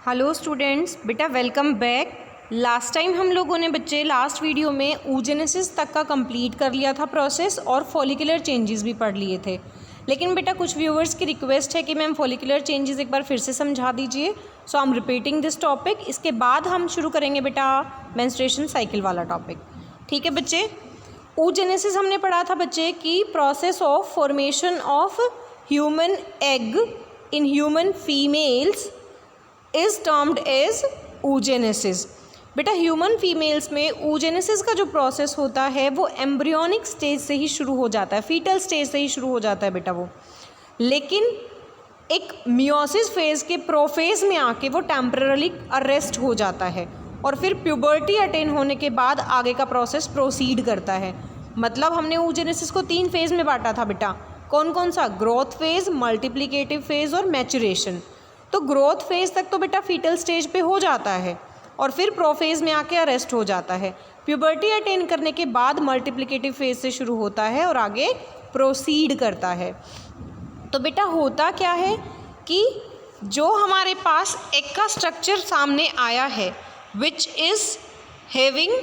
Hello students, बेटा welcome back. Last time हम लोगों ने बच्चे लास्ट वीडियो में oogenesis तक का कंप्लीट कर लिया था प्रोसेस और फॉलिकुलर चेंजेस भी पढ़ लिए थे। लेकिन बेटा कुछ व्यूअर्स की रिक्वेस्ट है कि मैम फॉलिकुलर चेंजेस एक बार फिर से समझा दीजिए। So I am repeating this topic. इसके बाद हम शुरू करेंगे बेटा मेंस्ट्रुएशन साइकिल वाला टॉपिक। ठीक है बच्चे। oogenesis हमने पढ़ा था बच्चे कि process of formation of human egg in human females is termed as oogenesis। बेटा ह्यूमन फीमेल्स में oogenesis का जो प्रोसेस होता है वो एम्ब्रियोनिक स्टेज से ही शुरू हो जाता है, फीटल स्टेज से ही शुरू हो जाता है बेटा वो। लेकिन एक मियोसिस फेज़ के प्रोफेज में आके वो टेम्पररी अरेस्ट हो जाता है और फिर प्यूबर्टी अटेन होने के बाद आगे का प्रोसेस प्रोसीड करता है। मतलब हमने oogenesis को 3 फेज़ में बांटा था बेटा। कौन कौन सा? ग्रोथ फेज़, मल्टीप्लिकेटिव फेज़ और मैचुरेशन। तो ग्रोथ फेज़ तक तो बेटा फीटल स्टेज पे हो जाता है और फिर प्रोफेज में आके अरेस्ट हो जाता है। प्यूबर्टी अटेन करने के बाद मल्टीप्लिकेटिव फेज़ से शुरू होता है और आगे प्रोसीड करता है। तो बेटा होता क्या है कि जो हमारे पास एक का स्ट्रक्चर सामने आया है which is having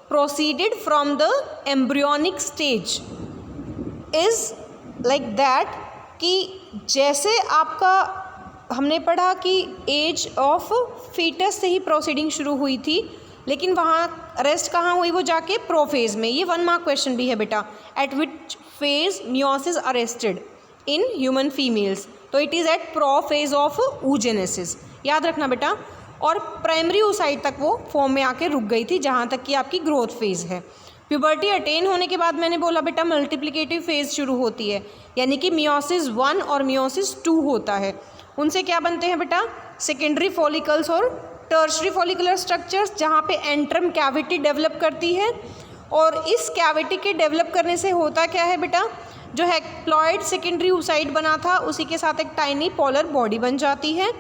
proceeded from the embryonic stage is like that कि जैसे आपका हमने पढ़ा कि एज ऑफ फीटस से ही प्रोसीडिंग शुरू हुई थी, लेकिन वहाँ अरेस्ट कहाँ हुई? वो जाके प्रोफेज में। ये 1 मार्क क्वेश्चन भी है बेटा। At which phase meiosis arrested in human females? तो it is at prophase of oogenesis। याद रखना बेटा। और प्राइमरी oocyte तक वो फॉर्म में आके रुक गई थी जहाँ तक कि आपकी ग्रोथ फेज़ है। प्यूबर्टी अटेन होने के बाद मैंने बोला बेटा मल्टीप्लिकेटिव फेज़ शुरू होती है, यानी कि मियोसिस 1 और मियोसिस 2 होता है। उनसे क्या बनते हैं बेटा? सेकेंडरी फॉलिकल्स और टर्शरी फॉलिकुलर स्ट्रक्चर्स, जहाँ पे एंट्रम कैविटी डेवलप करती है। और इस कैविटी के डेवलप करने से होता क्या है बेटा? जो हैप्लॉइड सेकेंडरी oocyte बना था उसी के साथ एक टाइनी पोलर बॉडी बन जाती है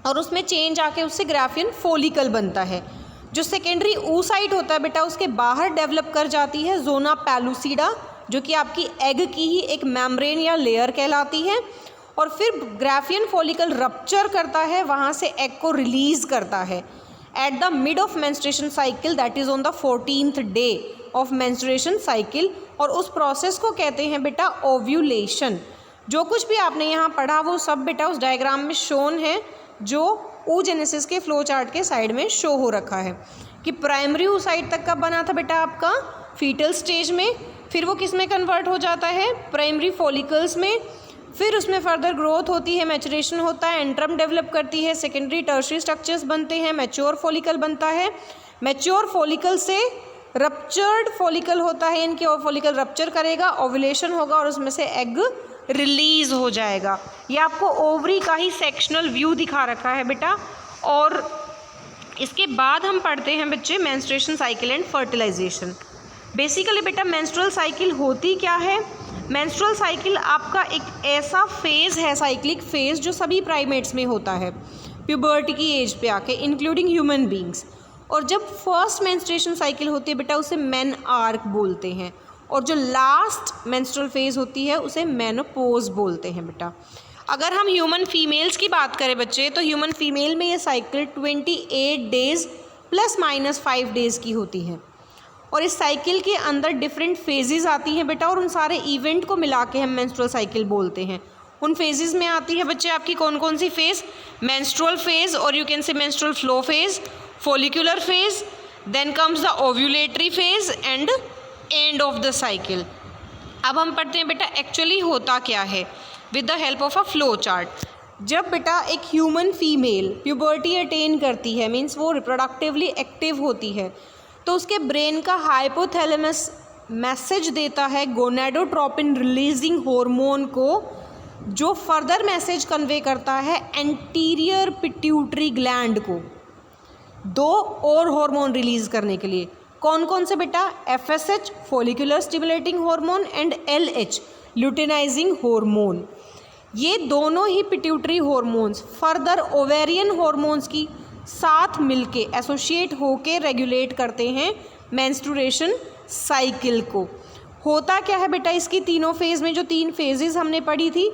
और उसमें चेंज आके उससे ग्राफियन फॉलिकल बनता है। जो सेकेंडरी oocyte होता है बेटा उसके बाहर डेवलप कर जाती है जोना पेलुसिडा, जो कि आपकी एग की ही एक मेम्ब्रेन या लेयर कहलाती है। और फिर ग्राफियन फॉलिकल रप्चर करता है, वहाँ से एग को रिलीज़ करता है at the mid of menstruation cycle, that is on the 14th day of menstruation cycle. और उस प्रोसेस को कहते हैं बेटा ओव्यूलेशन। जो कुछ भी आपने यहाँ पढ़ा वो सब बेटा उस डायग्राम में शोन है, जो oogenesis के फ्लो चार्ट के साइड में शो हो रखा है कि प्राइमरी oocyte तक कब बना था बेटा आपका? फीटल स्टेज में। फिर वो किस में कन्वर्ट हो जाता है? प्राइमरी फॉलिकल्स में। फिर उसमें फर्दर ग्रोथ होती है, मैचुरेशन होता है, एंट्रम डेवलप करती है, सेकेंडरी टर्शरी स्ट्रक्चर्स बनते हैं, मैच्योर फॉलिकल बनता है। मैच्योर फॉलिकल से रप्चर्ड फॉलिकल होता है, इनके और फॉलिकल रप्चर करेगा, ओव्यूलेशन होगा और उसमें से एग रिलीज हो जाएगा। ये आपको ओवरी का ही सेक्शनल व्यू दिखा रखा है बेटा। और इसके बाद हम पढ़ते हैं बच्चे menstruation cycle and fertilization. Basically बेटा मेंस्ट्रुअल साइकिल होती क्या है? मेंस्ट्रुअल साइकिल आपका एक ऐसा फेज़ है, साइक्लिक फेज़, जो सभी प्राइमेट्स में होता है प्यूबर्टी की एज पे आके, इंक्लूडिंग ह्यूमन बींग्स। और जब फर्स्ट मेंस्ट्रुएशन साइकिल होती है बेटा उसे मेन आर्क बोलते हैं, और जो लास्ट मेंस्ट्रुअल फेज़ होती है उसे मेनोपॉज बोलते हैं बेटा। अगर हम ह्यूमन फीमेल्स की बात करें बच्चे, तो ह्यूमन फीमेल में ये साइकिल 28 डेज़ ±5 डेज़ की होती है। और इस साइकिल के अंदर डिफरेंट फेजेस आती हैं बेटा, और उन सारे इवेंट को मिला के हम मेंस्ट्रुअल साइकिल बोलते हैं। उन फेजेस में आती है बच्चे आपकी कौन कौन सी फेज़? मेंस्ट्रुअल फेज़, और you can say menstrual flow phase, follicular phase, then comes the ovulatory phase and end of the cycle. अब हम पढ़ते हैं बेटा एक्चुअली होता क्या है with the help of a flow chart. जब बेटा एक ह्यूमन फीमेल प्यूबर्टी अटेन करती है, मीन्स वो रिप्रोडक्टिवली एक्टिव होती है, तो उसके ब्रेन का हाइपोथैलेमस मैसेज देता है गोनेडोट्रोपिन रिलीजिंग हार्मोन को, जो फर्दर मैसेज कन्वे करता है एंटीरियर पिट्यूटरी ग्लैंड को 2 और हार्मोन रिलीज़ करने के लिए। कौन कौन से बेटा? FSH follicular stimulating hormone and LH luteinising hormone. ये दोनों ही pituitary hormones further ovarian hormones की साथ मिलके एसोसिएट होके रेगुलेट करते हैं मेंस्ट्रुएशन साइकिल को। होता क्या है बेटा इसकी तीनों फेज़ में? जो 3 फेजेस हमने पढ़ी थी,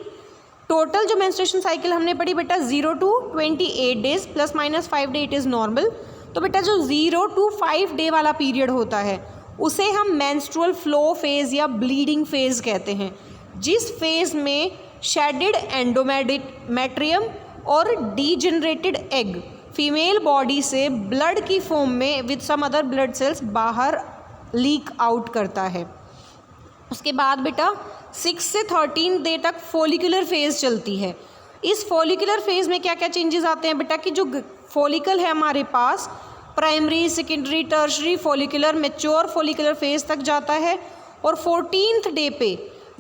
टोटल जो मेंस्ट्रुएशन साइकिल हमने पढ़ी बेटा 0 to 28 days ±5 day it is normal. तो बेटा जो 0 to 5 डे वाला पीरियड होता है उसे हम मेंस्ट्रुअल फ्लो फेज़ या ब्लीडिंग फेज़ कहते हैं, जिस फेज़ में शेडेड एंडोमेट्रियम और डीजनरेटेड एग फीमेल बॉडी से ब्लड की फॉर्म में with some other blood cells बाहर लीक आउट करता है। उसके बाद बेटा 6 से 13 डे तक फॉलिकुलर फेज़ चलती है। इस फॉलिकुलर फेज़ में क्या क्या चेंजेस आते हैं बेटा कि जो फॉलिकल है हमारे पास primary, secondary, tertiary, follicular, mature follicular phase तक जाता है। और 14th डे पे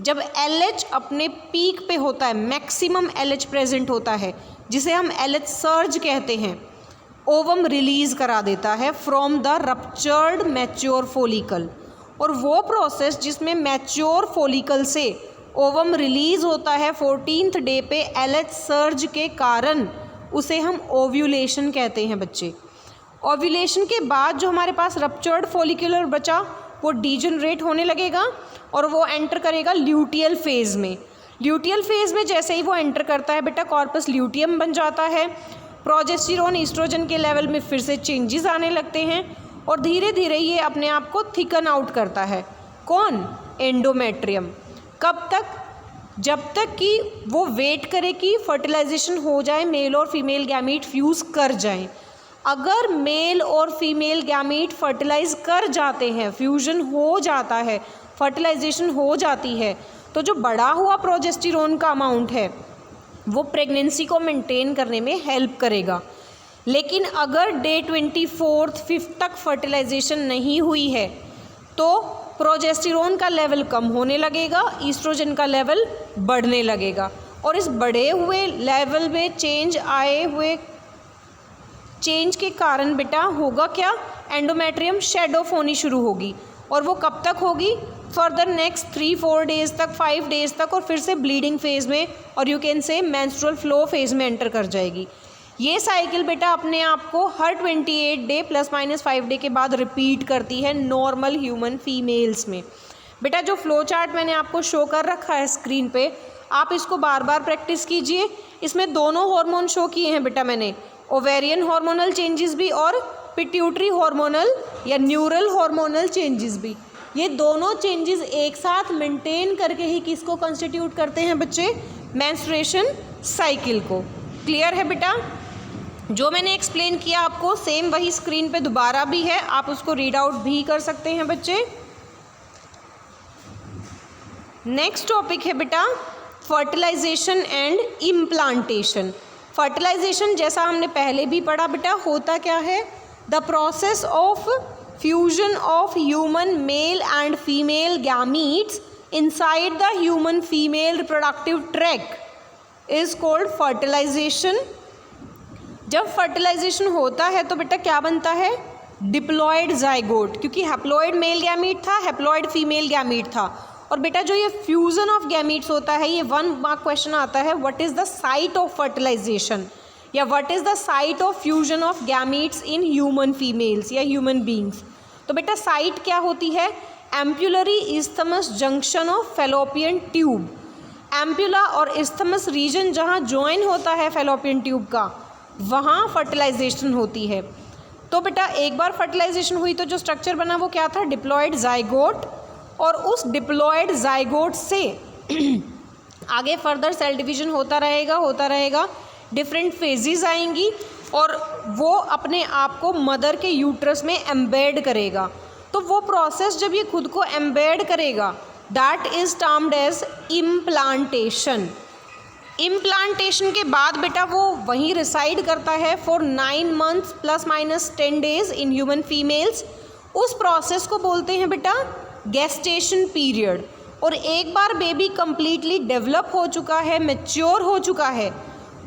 जब LH अपने पीक पे होता है, मैक्सिमम LH प्रेजेंट होता है, जिसे हम LH सर्ज कहते हैं, ओवम रिलीज़ करा देता है from the ruptured mature follicle. और वो प्रोसेस जिसमें मैच्योर फॉलिकल से ओवम रिलीज़ होता है 14th डे पे LH सर्ज के कारण, उसे हम ओव्यूलेशन कहते हैं बच्चे। ओव्यूलेशन के बाद जो हमारे पास रप्चर्ड फॉलिकुलर बचा वो डीजनरेट होने लगेगा और वो एंटर करेगा ल्यूटियल फेज़ में। ल्यूटियल फेज़ में जैसे ही वो एंटर करता है बेटा कॉर्पस ल्यूटियम बन जाता है। प्रोजेस्टेरोन ईस्ट्रोजन के लेवल में फिर से चेंजेस आने लगते हैं और धीरे धीरे ये अपने आप को थिकन आउट करता है। कौन? एंडोमेट्रियम। कब तक? जब तक कि वो वेट करे कि फर्टिलाइजेशन हो जाए, मेल और फीमेल गैमीट फ्यूज़ कर जाएं। अगर मेल और फीमेल गैमीट फर्टिलाइज कर जाते हैं, फ्यूजन हो जाता है, फर्टिलाइजेशन हो जाती है, तो जो बढ़ा हुआ प्रोजेस्टेरोन का अमाउंट है वो प्रेगनेंसी को मेंटेन करने में हेल्प करेगा। लेकिन अगर डे 24th 5th तक फर्टिलाइजेशन नहीं हुई है तो प्रोजेस्टेरोन का लेवल कम होने लगेगा, ईस्ट्रोजन का लेवल बढ़ने लगेगा। और इस बढ़े हुए लेवल में चेंज के कारण बेटा होगा क्या? एंडोमेट्रियम शेड ऑफ होनी शुरू होगी। और वो कब तक होगी? फर्दर नेक्स्ट 3-4 डेज तक, 5 डेज तक, और फिर से ब्लीडिंग फेज़ में और you can say menstrual flow phase में एंटर कर जाएगी। ये साइकिल बेटा अपने आप को हर 28 डे ±5 डे के बाद रिपीट करती है नॉर्मल ह्यूमन फीमेल्स में। बेटा जो फ्लो चार्ट मैंने आपको शो कर रखा है स्क्रीन पे, आप इसको बार बार प्रैक्टिस कीजिए। इसमें दोनों हार्मोन शो किए हैं बेटा मैंने, ओवेरियन हार्मोनल चेंजेस भी और पिट्यूटरी हार्मोनल या न्यूरल हार्मोनल चेंजेस भी। ये दोनों चेंजेस एक साथ मेंटेन करके ही किसको कंस्टिट्यूट करते हैं बच्चे? मेंस्ट्रुएशन साइकिल को। क्लियर है बेटा? जो मैंने एक्सप्लेन किया आपको सेम वही स्क्रीन पे दोबारा भी है, आप उसको रीड आउट भी कर सकते हैं बच्चे। नेक्स्ट टॉपिक है बेटा फर्टिलाइजेशन एंड इम्प्लांटेशन। फर्टिलाइजेशन जैसा हमने पहले भी पढ़ा बेटा, होता क्या है? The process of fusion of human male and female gametes inside the human female reproductive tract is called fertilization. जब फर्टिलाइजेशन होता है तो बेटा क्या बनता है? डिप्लॉयड जाइगोट, क्योंकि हैप्लॉयड मेल गैमीट था, हैप्लॉयड फीमेल गैमीट था। और बेटा जो ये फ्यूजन ऑफ गैमीट्स होता है, ये 1 मार्क क्वेश्चन आता है, what is the site of fertilisation या what is the site of fusion of gametes in human females या ह्यूमन बींग्स। तो बेटा साइट क्या होती है? Ampullary isthmus junction of fallopian tube. Ampulla और इस्थमस रीजन जहाँ ज्वाइन होता है फेलोपियन ट्यूब का, वहाँ फर्टिलाइजेशन होती है। तो बेटा एक बार फर्टिलाइजेशन हुई तो जो स्ट्रक्चर बना वो क्या था? Diploid zygote. और उस डिप्लॉयड जाइगोट से आगे फर्दर सेल डिवीजन होता रहेगा, डिफरेंट फेजेस आएंगी और वो अपने आप को मदर के यूट्रस में एम्बेड करेगा। तो वो प्रोसेस जब ये खुद को एम्बेड करेगा, that is termed as implantation. Implantation के बाद बेटा वो वहीं रिसाइड करता है for 9 months ±10 days in human females. उस प्रोसेस को बोलते हैं बेटा गेस्टेशन पीरियड। और एक बार बेबी कंप्लीटली डेवलप हो चुका है, मैच्योर हो चुका है,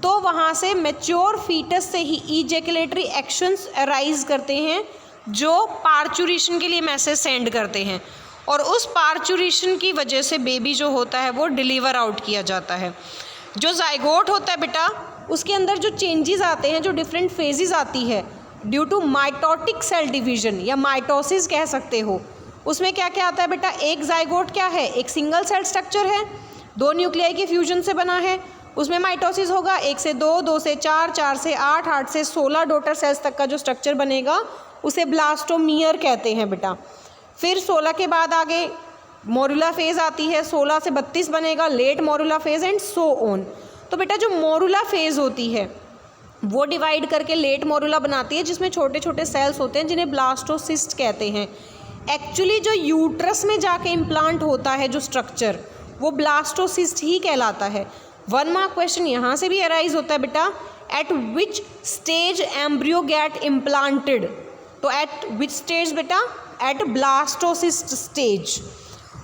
तो वहाँ से मैच्योर फीटस से ही इजैकुलेटरी एक्शंस अराइज करते हैं जो पार्चुरेशन के लिए मैसेज सेंड करते हैं। और उस पार्चुरेशन की वजह से बेबी जो होता है वो डिलीवर आउट किया जाता है। जो जाइगोट होता है बेटा, उसके अंदर जो चेंजेस आते हैं, जो डिफरेंट फेजेस आती है due to mitotic cell division या माइटोसिस कह सकते हो, उसमें क्या क्या आता है बेटा? एक जाइगोट क्या है? एक सिंगल सेल स्ट्रक्चर है, 2 न्यूक्लियाई के फ्यूजन से बना है। उसमें माइटोसिस होगा, 1 से 2, 2 से 4, 4 से 8, 8 से 16 डॉटर सेल्स तक का जो स्ट्रक्चर बनेगा उसे ब्लास्टोमियर कहते हैं बेटा। फिर 16 के बाद आगे मोरुला फेज़ आती है, 16 से 32 बनेगा late morula phase and so on. तो बेटा जो मोरुला फेज़ होती है वो डिवाइड करके लेट मोरुला बनाती है, जिसमें छोटे छोटे सेल्स होते हैं जिन्हें ब्लास्टोसिस्ट कहते हैं। एक्चुअली जो यूट्रस में जाके इम्प्लांट होता है जो स्ट्रक्चर, वो ब्लास्टोसिस्ट ही कहलाता है। 1 मार्क क्वेश्चन यहाँ से भी अराइज होता है बेटा, at which stage embryo get implanted. तो एट विच स्टेज बेटा, एट ब्लास्टोसिस्ट स्टेज।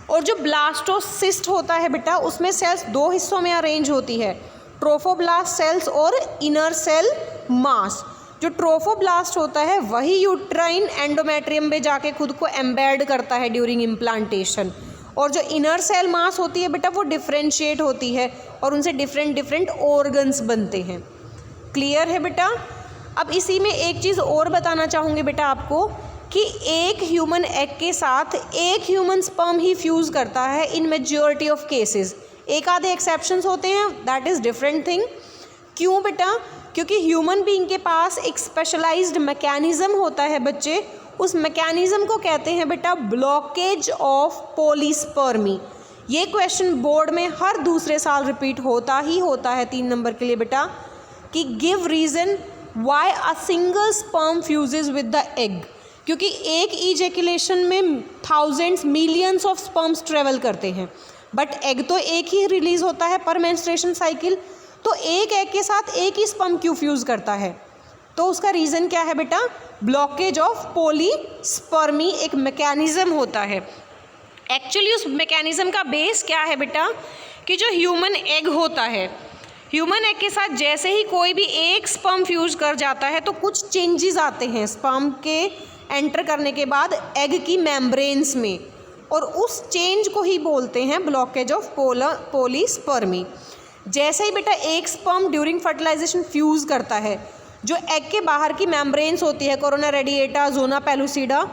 और जो ब्लास्टोसिस्ट होता है बेटा उसमें सेल्स 2 हिस्सों में अरेंज होती है, ट्रोफोब्लास्ट सेल्स और इनर सेल मास। जो ट्रोफोब्लास्ट होता है वही यूट्राइन एंडोमेट्रियम में जाके खुद को एम्बेड करता है ड्यूरिंग इम्प्लांटेशन, और जो इनर सेल मास होती है बेटा वो डिफ्रेंशिएट होती है और उनसे डिफरेंट ऑर्गन्स बनते हैं। क्लियर है बेटा। अब इसी में एक चीज़ और बताना चाहूँगी बेटा आपको कि एक ह्यूमन एग के साथ एक ह्यूमन स्पर्म ही फ्यूज़ करता है इन मेजॉरिटी ऑफ केसेस। एक आधे एक्सेप्शंस होते हैं, दैट इज़ डिफरेंट थिंग। क्यों बेटा? क्योंकि ह्यूमन बीइंग के पास एक स्पेशलाइज्ड मैकेनिज़्म होता है बच्चे, उस मैकेनिज़्म को कहते हैं बेटा ब्लॉकेज ऑफ पॉलीस्पर्मी। ये क्वेश्चन बोर्ड में हर दूसरे साल रिपीट होता ही होता है 3 नंबर के लिए बेटा, कि give reason why a single sperm fuses with the egg. क्योंकि एक इजैकुलेशन में thousands millions of sperms travel करते हैं, बट एग तो एक ही रिलीज़ होता है पर मेंस्ट्रुएशन साइकिल, तो एक एग के साथ एक ही स्पर्म क्यों फ्यूज़ करता है? तो उसका रीज़न क्या है बेटा? ब्लॉकेज ऑफ पॉलीस्पर्मी एक मैकेनिज़्म होता है। एक्चुअली उस मैकेनिज़्म का बेस क्या है बेटा, कि जो ह्यूमन एग होता है, ह्यूमन एग के साथ जैसे ही कोई भी एक स्पर्म फ्यूज कर जाता है तो कुछ चेंजेस आते हैं स्पर्म के एंटर करने के बाद एग की मेम्ब्रेन्स में, और उस चेंज को ही बोलते हैं ब्लॉकेज ऑफ पॉलीस्पर्मी। जैसे ही बेटा एक स्पर्म ड्यूरिंग फर्टिलाइजेशन फ्यूज़ करता है, जो एग के बाहर की मेम्ब्रेन्स होती है, corona radiata, zona pellucida,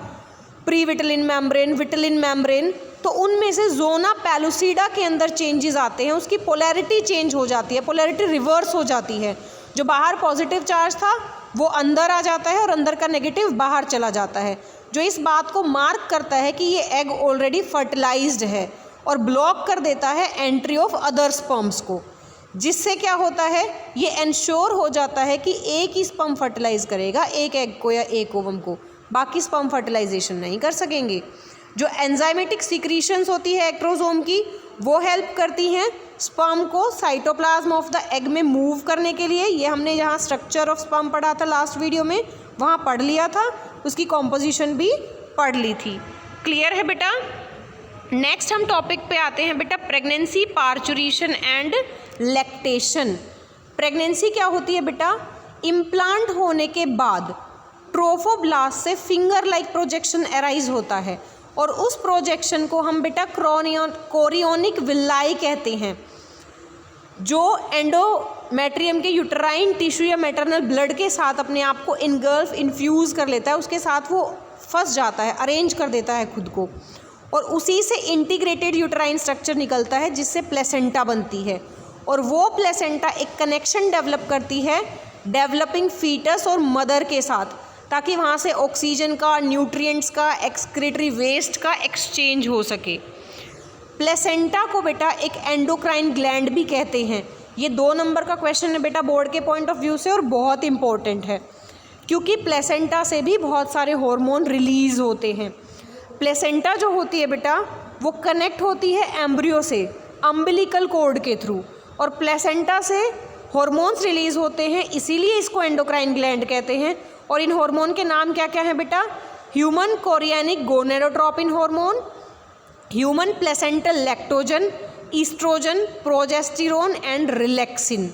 pre vitelline membrane, vitelline membrane, तो उनमें से जोना पेलुसिडा के अंदर चेंजेस आते हैं, उसकी पोलैरिटी चेंज हो जाती है, पोलैरिटी रिवर्स हो जाती है। जो बाहर पॉजिटिव चार्ज था वो अंदर आ जाता है और अंदर का नेगेटिव बाहर चला जाता है, जो इस बात को मार्क करता है कि ये एग ऑलरेडी फर्टिलाइज्ड है, और ब्लॉक कर देता है एंट्री ऑफ अदर स्पर्म्स को, जिससे क्या होता है, ये इंश्योर हो जाता है कि एक ही स्पर्म फर्टिलाइज करेगा, एक एग को या एक ओवम को, बाकी स्पर्म फर्टिलाइजेशन नहीं कर सकेंगे। जो एंजाइमेटिक सीक्रीशंस होती है एक्ट्रोसोम की, वो हेल्प करती हैं स्पर्म को साइटोप्लाज्म ऑफ द एग में मूव करने के लिए। ये हमने जहाँ स्ट्रक्चर ऑफ स्पर्म पढ़ा था लास्ट वीडियो में, वहाँ पढ़ लिया था, उसकी कॉम्पोजिशन भी पढ़ ली थी। क्लियर है बेटा। नेक्स्ट हम टॉपिक पे आते हैं बेटा, pregnancy, parturition and lactation. Pregnancy क्या होती है बेटा? इम्प्लांट होने के बाद ट्रोफोब्लास्ट से फिंगर लाइक प्रोजेक्शन अराइज होता है, और उस प्रोजेक्शन को हम बेटा कोरियोनिक विलाई कहते हैं, जो एंडोमेट्रियम के यूट्राइन टिश्यू या मैटरनल ब्लड के साथ अपने आप को इनगल्फ इन्फ्यूज़ कर लेता है, उसके साथ वो फंस जाता है, अरेंज कर देता है खुद को, और उसी से इंटीग्रेटेड यूट्राइन स्ट्रक्चर निकलता है जिससे प्लेसेंटा बनती है, और वो प्लेसेंटा एक कनेक्शन डेवलप करती है डेवलपिंग फीटस और मदर के साथ, ताकि वहाँ से ऑक्सीजन का, न्यूट्रिएंट्स का, एक्सक्रीटरी वेस्ट का एक्सचेंज हो सके। प्लेसेंटा को बेटा एक एंडोक्राइन ग्लैंड भी कहते हैं। ये 2 नंबर का क्वेश्चन है बेटा बोर्ड के पॉइंट ऑफ व्यू से, और बहुत इंपॉर्टेंट है, क्योंकि प्लेसेंटा से भी बहुत सारे हार्मोन रिलीज़ होते हैं। प्लेसेंटा जो होती है बेटा वो कनेक्ट होती है एम्ब्रियो से अम्बिलिकल कॉर्ड के थ्रू, और प्लेसेंटा से हार्मोन्स रिलीज़ होते हैं, इसीलिए इसको एंडोक्राइन ग्लैंड कहते हैं। और इन हार्मोन के नाम क्या क्या हैं बेटा? Human chorionic gonadotropin hormone, human placental lactogen, estrogen, progesterone and relaxin.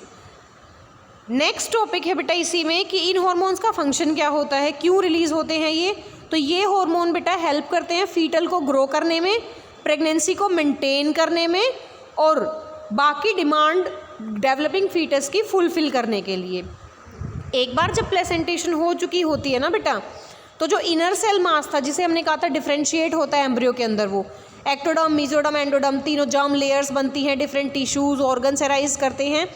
Next topic है बेटा इसी में कि इन हार्मोन्स का फंक्शन क्या होता है, क्यों रिलीज़ होते हैं ये। तो ये हार्मोन बेटा हेल्प करते हैं फीटल को ग्रो करने में, प्रेगनेंसी को मेंटेन करने में, और बाकी डिमांड डेवलपिंग फीटस की फुलफिल करने के लिए। एक बार जब प्लेसेंटेशन हो चुकी होती है ना बेटा, तो जो इनर सेल मास था जिसे हमने कहा था डिफ्रेंशिएट होता है एम्ब्रियो के अंदर, वो एक्टोडर्म, मेसोडर्म, एंडोडर्म, तीनों जर्म लेयर्स बनती हैं, डिफरेंट टिश्यूज़ ऑर्गन्स अराइज करते हैं।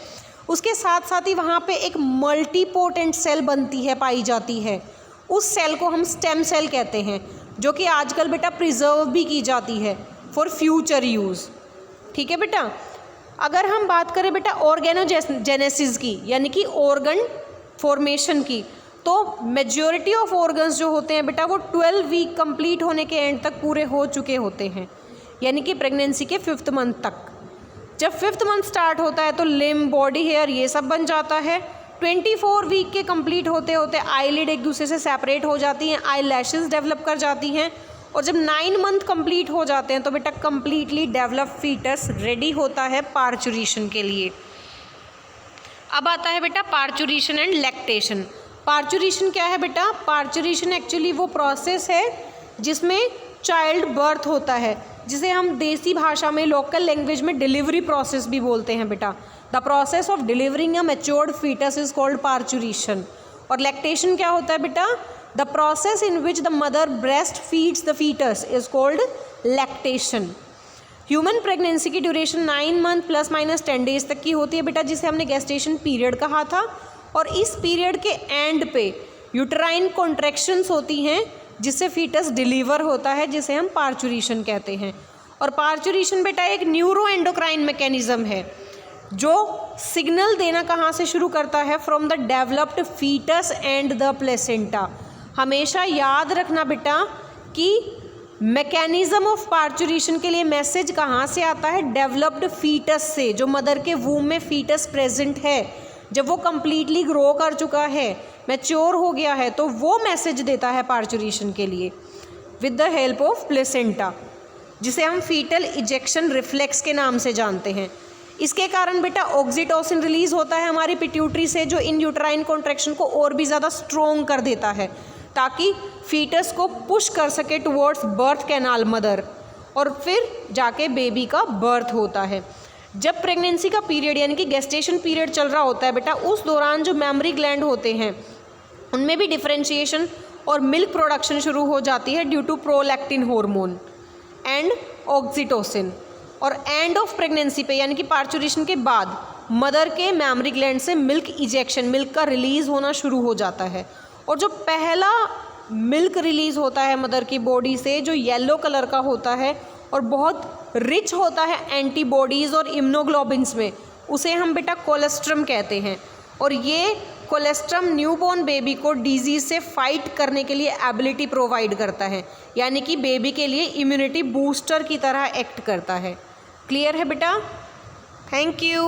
उसके साथ साथ ही वहाँ पे एक मल्टीपोटेंट सेल बनती है, पाई जाती है। उस सेल को हम स्टेम सेल कहते हैं, जो कि आजकल बेटा प्रिजर्व भी की जाती है फॉर फ्यूचर यूज़। ठीक है बेटा। अगर हम बात करें बेटा ऑर्गेनोजेनेसिस की, यानी कि ऑर्गन फॉर्मेशन की, तो मेजॉरिटी ऑफ ऑर्गन्स जो होते हैं बेटा वो 12 वीक कंप्लीट होने के एंड तक पूरे हो चुके होते हैं, यानी कि प्रेगनेंसी के 5th मंथ तक। जब 5th मंथ स्टार्ट होता है तो लिम्ब, बॉडी हेयर ये सब बन जाता है। 24 वीक के कंप्लीट होते होते आईलिड एक दूसरे से सेपरेट हो जाती हैं, आई लैशेस डेवलप कर जाती हैं, और जब 9 मंथ कंप्लीट हो जाते हैं तो बेटा कंप्लीटली डेवलप फीटस रेडी होता है पार्चुरेशन के लिए। अब आता है बेटा पार्चुरेशन एंड लैक्टेशन। पार्चुरेशन क्या है बेटा? पार्चुरेशन एक्चुअली वो प्रोसेस है जिसमें चाइल्ड बर्थ होता है, जिसे हम देसी भाषा में, लोकल लैंग्वेज में डिलीवरी प्रोसेस भी बोलते हैं बेटा। The process of delivering a matured fetus is called parturition. और लैक्टेशन क्या होता है बेटा? The process in which the mother breast feeds the fetus is called lactation. Human pregnancy की ड्यूरेशन 9 मंथ ±10 डेज तक की होती है बेटा, जिसे हमने गेस्टेशन पीरियड कहा था। और इस पीरियड के एंड पे यूट्राइन कॉन्ट्रैक्शंस होती हैं, जिससे फीटस डिलीवर होता है, जिसे हम पार्चुरेशन कहते हैं। और पार्चुरेशन बेटा एक न्यूरो एंडोक्राइन मैकेनिज्म है, जो सिग्नल देना कहाँ से शुरू करता है? From the developed fetus and the placenta. हमेशा याद रखना बेटा कि मैकेनिज्म ऑफ पार्चुरेशन के लिए मैसेज कहाँ से आता है? डेवलप्ड फीटस से। जो मदर के वूम में फीटस प्रेजेंट है, जब वो कंप्लीटली ग्रो कर चुका है, मैच्योर हो गया है, तो वो मैसेज देता है पार्चुरेशन के लिए with the help of placenta, जिसे हम फीटल इजेक्शन रिफ्लेक्स के नाम से जानते हैं। इसके कारण बेटा ऑक्सीटोसिन रिलीज होता है हमारी पिट्यूटरी से, जो इन यूट्राइन कॉन्ट्रैक्शन को और भी ज़्यादा स्ट्रोंग कर देता है, ताकि फीटस को पुश कर सके टुवर्ड्स बर्थ कैनाल मदर, और फिर जाके बेबी का बर्थ होता है। जब प्रेगनेंसी का पीरियड यानी कि गेस्टेशन पीरियड चल रहा होता है बेटा, उस दौरान जो मेमरी ग्लैंड होते हैं उनमें भी डिफरेंशिएशन और मिल्क प्रोडक्शन शुरू हो जाती है due to prolactin hormone and oxytocin. और एंड ऑफ प्रेगनेंसी पे यानी कि पार्चुरेशन के बाद मदर के मेमरी ग्लैंड से मिल्क इजेक्शन, मिल्क का रिलीज़ होना शुरू हो जाता है। और जो पहला मिल्क रिलीज़ होता है मदर की बॉडी से, जो येलो कलर का होता है और बहुत रिच होता है एंटीबॉडीज़ और इम्यूनोग्लोबिन्स में, उसे हम बेटा कोलेस्ट्रम कहते हैं। और ये कोलेस्ट्रम न्यूबॉर्न बेबी को डिजीज़ से फाइट करने के लिए एबिलिटी प्रोवाइड करता है, यानी कि बेबी के लिए इम्यूनिटी बूस्टर की तरह एक्ट करता है। क्लियर है बेटा? Thank you.